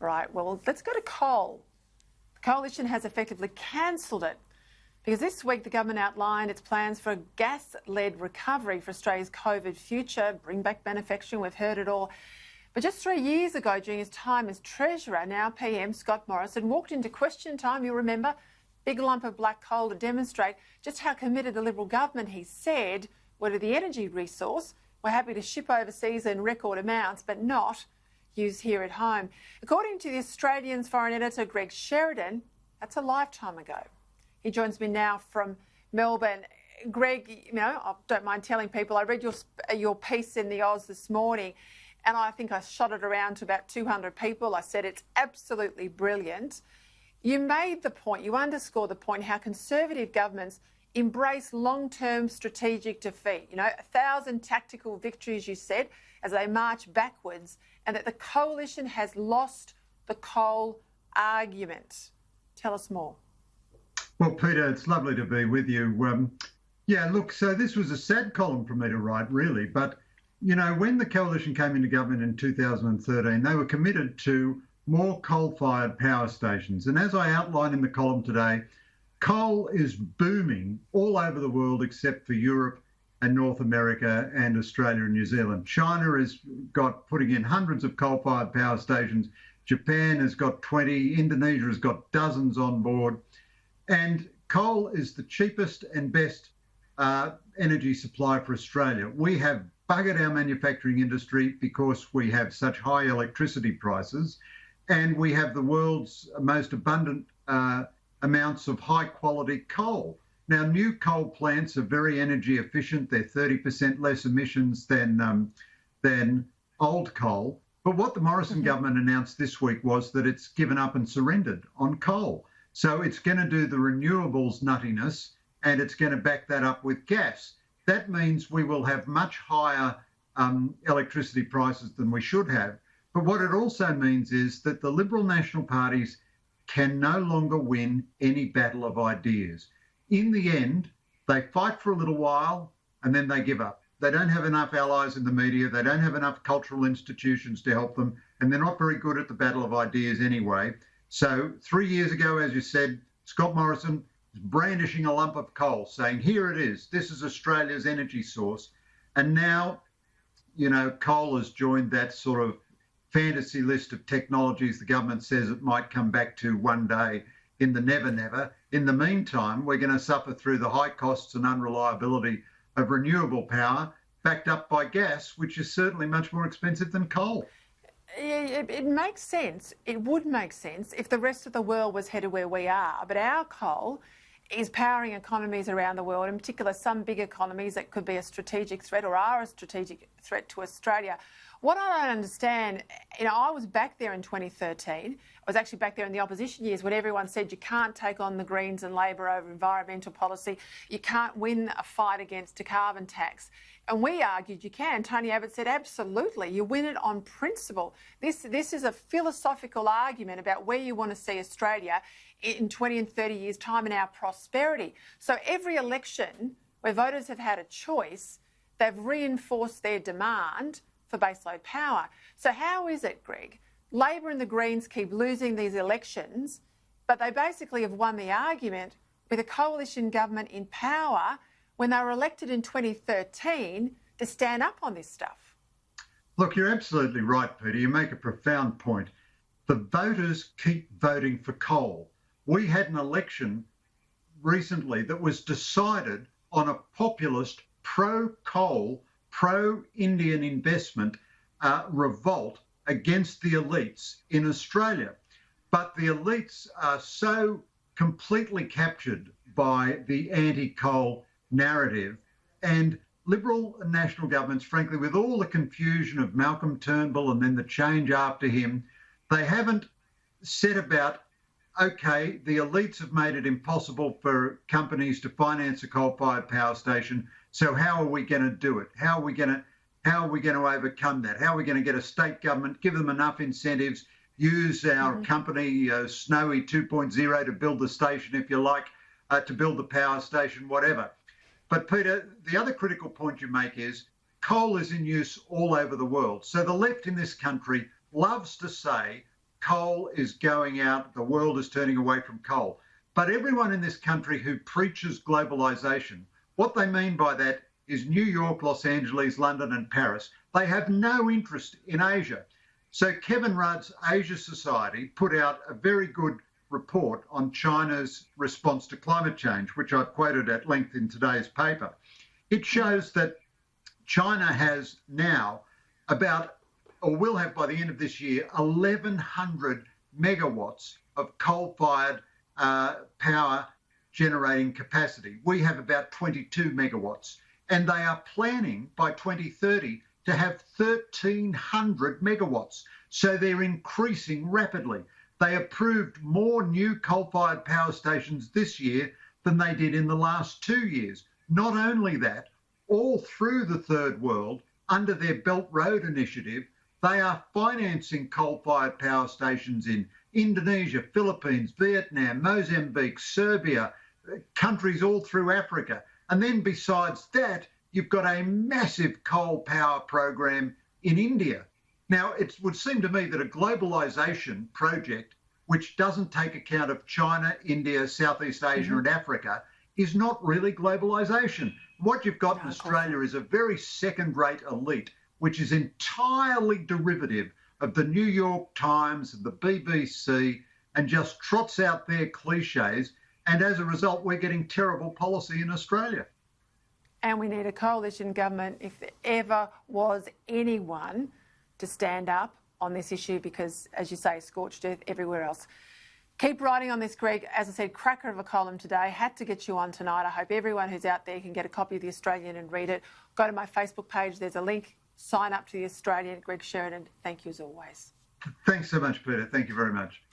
Right, well, let's go to coal. The coalition has effectively cancelled it because this week the government outlined its plans for a gas-led recovery for Australia's COVID future, bring back manufacturing, we've heard it all. But just 3 years ago, during his time as Treasurer, now PM Scott Morrison walked into question time, you'll remember, big lump of black coal to demonstrate just how committed the Liberal government, he said, were to the energy resource. We're happy to ship overseas in record amounts, but not use here at home. According to the Australian's foreign editor, Greg Sheridan, that's a lifetime ago. He joins me now from Melbourne. Greg, you know, I don't mind telling people, I read your piece in the Oz this morning, and I think I shot it around to about 200 people. I said it's absolutely brilliant. You made the point, you underscored the point, how conservative governments embrace long-term strategic defeat. You know, 1,000 tactical victories, you said, as they march backwards, and that the coalition has lost the coal argument. Tell us more. Well, Peter, it's lovely to be with you. Yeah, look, so this was a sad column for me to write, really. But, you know, when the coalition came into government in 2013, they were committed to more coal-fired power stations. And as I outline in the column today, coal is booming all over the world except for Europe and North America and Australia and New Zealand. China has got putting in hundreds of coal-fired power stations. Japan has got 20. Indonesia has got dozens on board. And coal is the cheapest and best energy supply for Australia. We have buggered our manufacturing industry because we have such high electricity prices, and we have the world's most abundant amounts of high-quality coal. Now, new coal plants are very energy efficient. They're 30% less emissions than old coal. But what the Morrison government announced this week was that it's given up and surrendered on coal. So it's going to do the renewables nuttiness, and it's going to back that up with gas. That means we will have much higher electricity prices than we should have. But what it also means is that the Liberal national parties can no longer win any battle of ideas. In the end, they fight for a little while and then they give up. They don't have enough allies in the media. They don't have enough cultural institutions to help them. And they're not very good at the battle of ideas anyway. So 3 years ago, as you said, Scott Morrison was brandishing a lump of coal, saying, here it is. This is Australia's energy source. And now, you know, coal has joined that sort of fantasy list of technologies the government says it might come back to one day in the never, never. In the meantime, we're going to suffer through the high costs and unreliability of renewable power backed up by gas, which is certainly much more expensive than coal. It makes sense. It would make sense if the rest of the world was headed where we are. But our coal is powering economies around the world, in particular some big economies that could be a strategic threat or are a strategic threat to Australia. What I don't understand, you know, I was back there in 2013. I was actually back there in the opposition years when everyone said you can't take on the Greens and Labor over environmental policy. You can't win a fight against a carbon tax. And we argued you can. Tony Abbott said, absolutely, you win it on principle. This is a philosophical argument about where you want to see Australia in 20 and 30 years' time in our prosperity. So every election where voters have had a choice, they've reinforced their demand for baseload power. So how is it, Greg? Labor and the Greens keep losing these elections, but they basically have won the argument with a coalition government in power when they were elected in 2013 to stand up on this stuff. Look, you're absolutely right, Peter. You make a profound point. The voters keep voting for coal. We had an election recently that was decided on a populist pro-coal, pro-Indian investment revolt against the elites in Australia. But the elites are so completely captured by the anti-coal narrative, and Liberal and national governments, frankly, with all the confusion of Malcolm Turnbull and then the change after him, they haven't set about, okay, the elites have made it impossible for companies to finance a coal-fired power station, so how are we going to do it? How are we going to overcome that? How are we going to get a state government, give them enough incentives, use our company, Snowy 2.0, to build the station, if you like, to build the power station, whatever. But Peter, the other critical point you make is coal is in use all over the world. So the left in this country loves to say coal is going out, the world is turning away from coal. But everyone in this country who preaches globalisation, what they mean by that is New York, Los Angeles, London and Paris. They have no interest in Asia. So Kevin Rudd's Asia Society put out a very good report on China's response to climate change, which I've quoted at length in today's paper. It shows that China has now about, or will have by the end of this year, 1,100 megawatts of coal-fired power generating capacity. We have about 22 megawatts, and they are planning by 2030 to have 1,300 megawatts. So they're increasing rapidly. They approved more new coal-fired power stations this year than they did in the last 2 years. Not only that, all through the third world, under their Belt Road Initiative, they are financing coal-fired power stations in Indonesia, Philippines, Vietnam, Mozambique, Serbia, countries all through Africa. And then besides that, you've got a massive coal power program in India. Now, it would seem to me that a globalisation project which doesn't take account of China, India, Southeast Asia and Africa is not really globalisation. What you've got in Australia is a very second-rate elite, which is entirely derivative of the New York Times and the BBC, and just trots out their cliches. And as a result, we're getting terrible policy in Australia. And we need a coalition government, if there ever was anyone, to stand up on this issue because, as you say, scorched earth everywhere else. Keep writing on this, Greg. As I said, cracker of a column today. Had to get you on tonight. I hope everyone who's out there can get a copy of The Australian and read it. Go to my Facebook page. There's a link. Sign up to The Australian. Greg Sheridan, thank you as always. Thanks so much, Peter. Thank you very much.